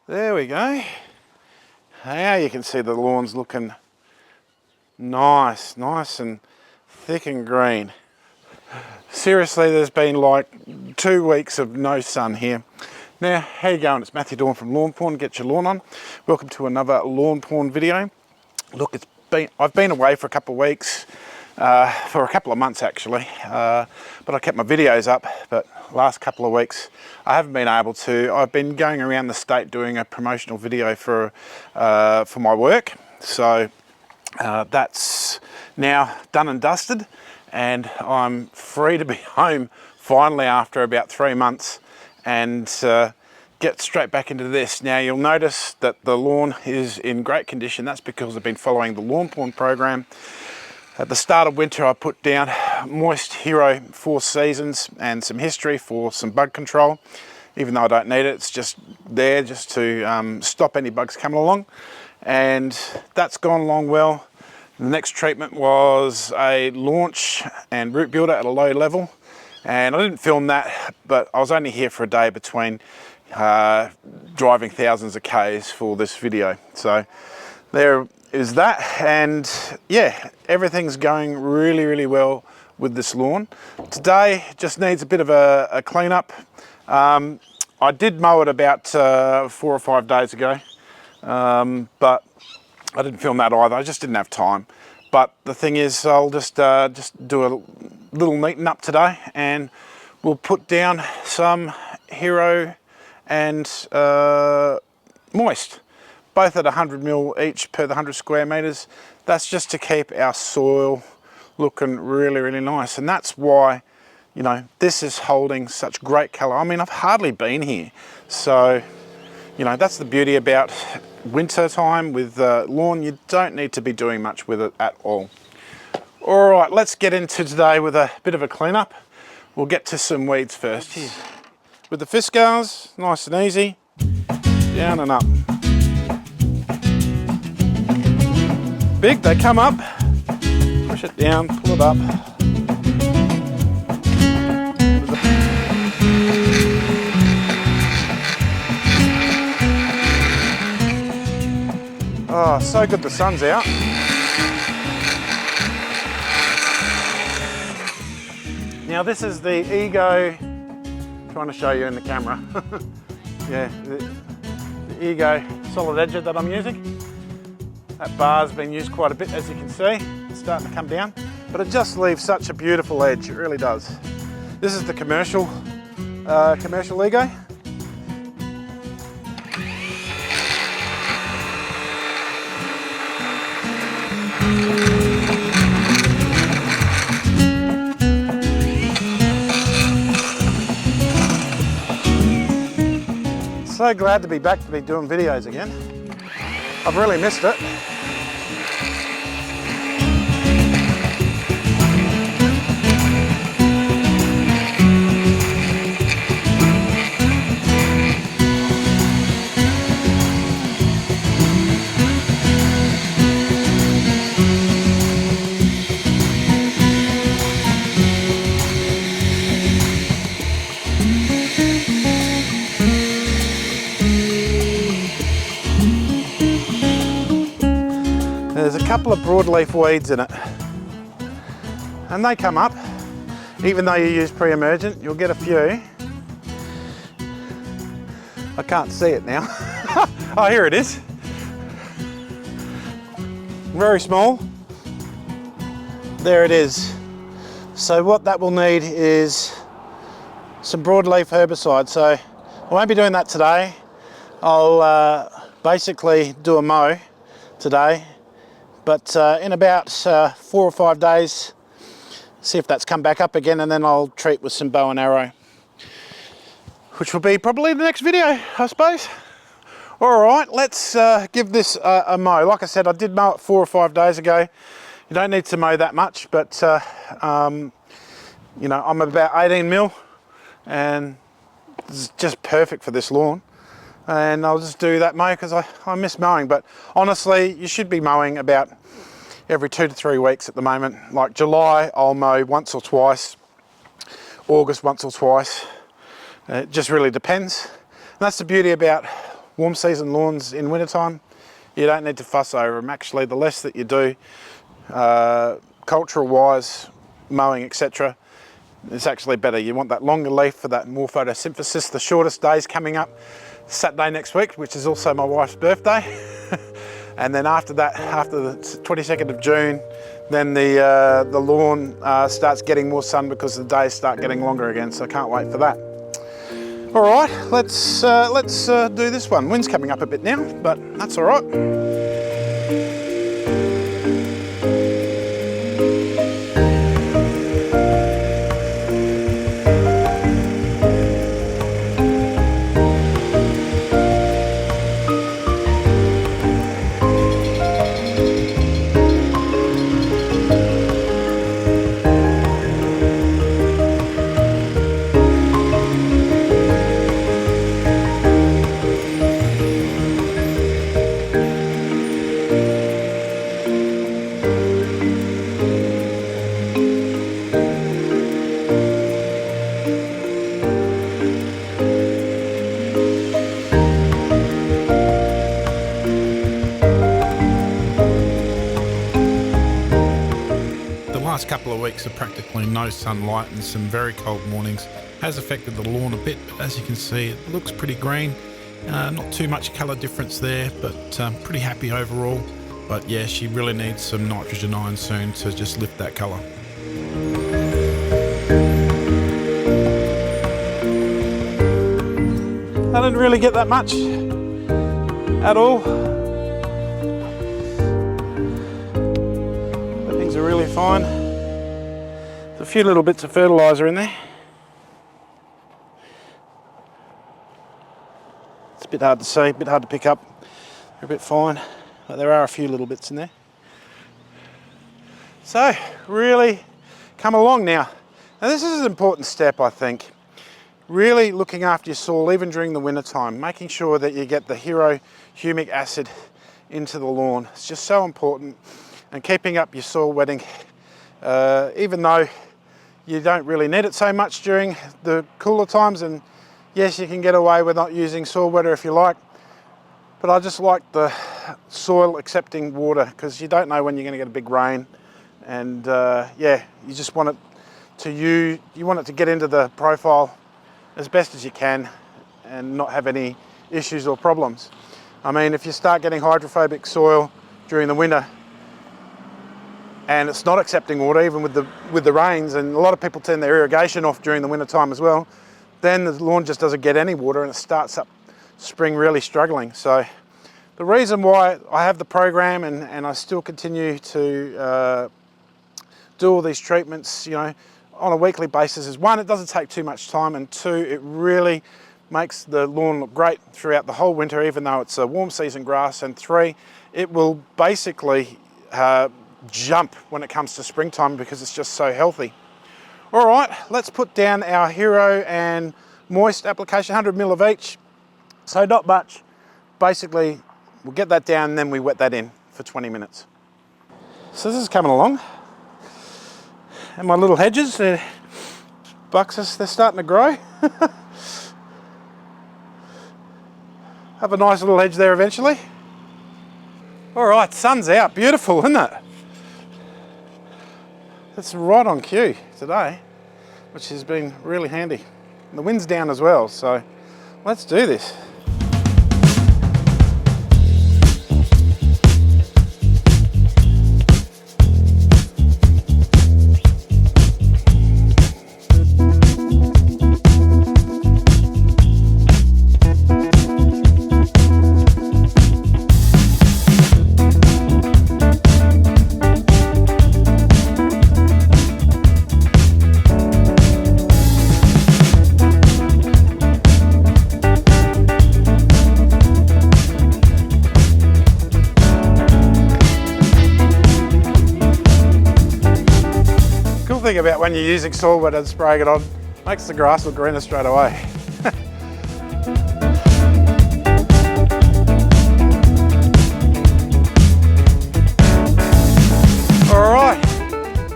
There we go. Now you can see the lawn's looking nice and thick and green. Seriously, there's been like 2 weeks of no sun here. Now, how you going? It's Matthew Dawn from Lawnporn. Get your lawn on. Welcome to another Lawnporn video. Look, I've been away for a couple of weeks, for a couple of months actually, but I kept my videos up. But last couple of weeks, I haven't been able to. I've been going around the state doing a promotional video for my work. So that's now done and dusted, and I'm free to be home finally after about 3 months and get straight back into this. Now you'll notice that the lawn is in great condition. That's because I've been following the Lawnporn program. At the start of winter, I put down Moist Hero 4 Seasons and some History for some bug control. Even though I don't need it, it's just there just to stop any bugs coming along. And that's gone along well. The next treatment was a launch and root builder at a low level. And I didn't film that, but I was only here for a day between driving thousands of Ks for this video. So there is that, and yeah, everything's going really well with this lawn. Today just needs a bit of a clean up. I did mow it about 4 or 5 days ago, but I didn't film that either. I just didn't have time. But the thing is, I'll just do a little neaten up today, and we'll put down some Hero and Moist, both at 100ml each per the 100 square meters. That's just to keep our soil looking really nice, and that's why, you know, this is holding such great color. I mean, I've hardly been here, so you know, that's the beauty about winter time with lawn. You don't need to be doing much with it at all. All right, let's get into today with a bit of a cleanup. We'll get to some weeds first. With the Fiskars, nice and easy, down and up. Big, they come up, push it down, pull it up. Oh, so good the sun's out. Now this is the Ego, trying to show you in the camera. Yeah, the Ego solid edger that I'm using. That bar's been used quite a bit, as you can see. It's starting to come down, but it just leaves such a beautiful edge, it really does. This is the commercial Ego. So glad to be back to be doing videos again. I've really missed it. There's a couple of broadleaf weeds in it, and they come up. Even though you use pre-emergent, you'll get a few. I can't see it now. Oh, here it is. Very small. There it is. So what that will need is some broadleaf herbicide. So I won't be doing that today. I'll basically do a mow today. But in about 4 or 5 days, see if that's come back up again, and then I'll treat with some bow and arrow, which will be probably the next video, I suppose. All right, let's give this a mow. Like I said, I did mow it 4 or 5 days ago. You don't need to mow that much, but you know, I'm about 18mm, and it's just perfect for this lawn. And I'll just do that mow because I miss mowing. But honestly, you should be mowing about every 2 to 3 weeks at the moment. Like July, I'll mow once or twice. August, once or twice. It just really depends. And that's the beauty about warm season lawns in wintertime, you don't need to fuss over them. Actually, the less that you do, cultural wise, mowing, etc., it's actually better. You want that longer leaf for that more photosynthesis. The shortest days coming up, Saturday next week, which is also my wife's birthday. And then after that, after the 22nd of June, then the lawn starts getting more sun because the days start getting longer again. So I can't wait for that. All right, let's do this one. Wind's coming up a bit now, but that's all right. Couple of weeks of practically no sunlight and some very cold mornings has affected the lawn a bit, but as you can see it looks pretty green. Not too much colour difference there, but pretty happy overall. But yeah, she really needs some nitrogen iron soon to just lift that colour. I didn't really get that much at all. But things are really fine. A few little bits of fertiliser in there. It's a bit hard to see, a bit hard to pick up. They're a bit fine, but there are a few little bits in there. So, really come along now. Now this is an important step, I think. Really looking after your soil, even during the winter time, making sure that you get the hero humic acid into the lawn. It's just so important. And keeping up your soil wetting, even though you don't really need it so much during the cooler times, and yes, you can get away with not using soil wetter if you like, but I just like the soil accepting water because you don't know when you're going to get a big rain, and yeah, you just want it to get into the profile as best as you can and not have any issues or problems. I mean, if you start getting hydrophobic soil during the winter and it's not accepting water, even with the rains, and a lot of people turn their irrigation off during the winter time as well, then the lawn just doesn't get any water and it starts up spring really struggling. So the reason why I have the program and I still continue to do all these treatments, you know, on a weekly basis is, one, it doesn't take too much time, and two, it really makes the lawn look great throughout the whole winter, even though it's a warm season grass, and three, it will basically jump when it comes to springtime because it's just so healthy. All right, let's put down our Hero and Moist application, 100 ml of each, so not much. Basically, we'll get that down and then we wet that in for 20 minutes. So this is coming along. And my little hedges, they're buxus, they're starting to grow. Have a nice little hedge there eventually. All right, sun's out, beautiful, isn't it? It's right on cue today, which has been really handy. And the wind's down as well, so let's do this. Thing about when you're using soil wetter and spraying it on, makes the grass look greener straight away. All right,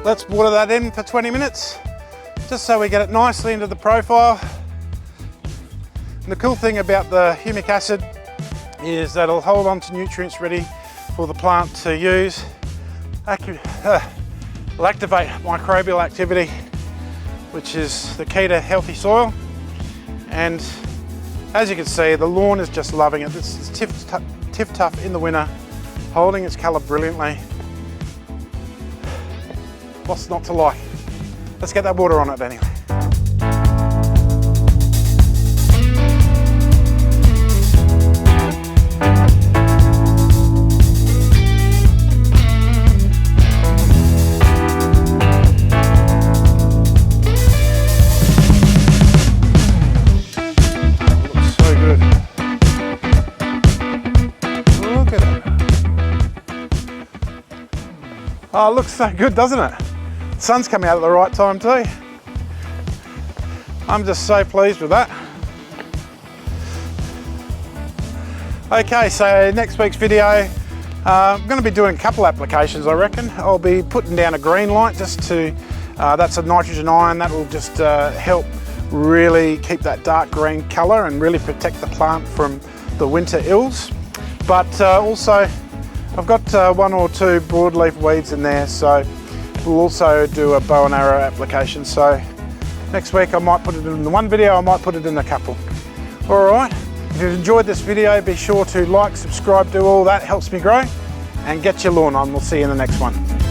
let's water that in for 20 minutes, just so we get it nicely into the profile. And the cool thing about the humic acid is that it'll hold on to nutrients ready for the plant to use. It'll activate microbial activity, which is the key to healthy soil. And as you can see, the lawn is just loving it. This is TifTuf in the winter, holding its colour brilliantly. What's not to like? Let's get that water on it anyway. Oh, it looks so good, doesn't it? The sun's coming out at the right time too. I'm just so pleased with that. Okay, so next week's video, I'm going to be doing a couple applications, I reckon. I'll be putting down a green light just to, that's a nitrogen ion, that will just help really keep that dark green colour and really protect the plant from the winter ills. But also, I've got 1 or 2 broadleaf weeds in there, so we'll also do a bow and arrow application. So next week I might put it in one video, I might put it in a couple. Alright, if you've enjoyed this video, be sure to like, subscribe, do all that, helps me grow, and get your lawn on. We'll see you in the next one.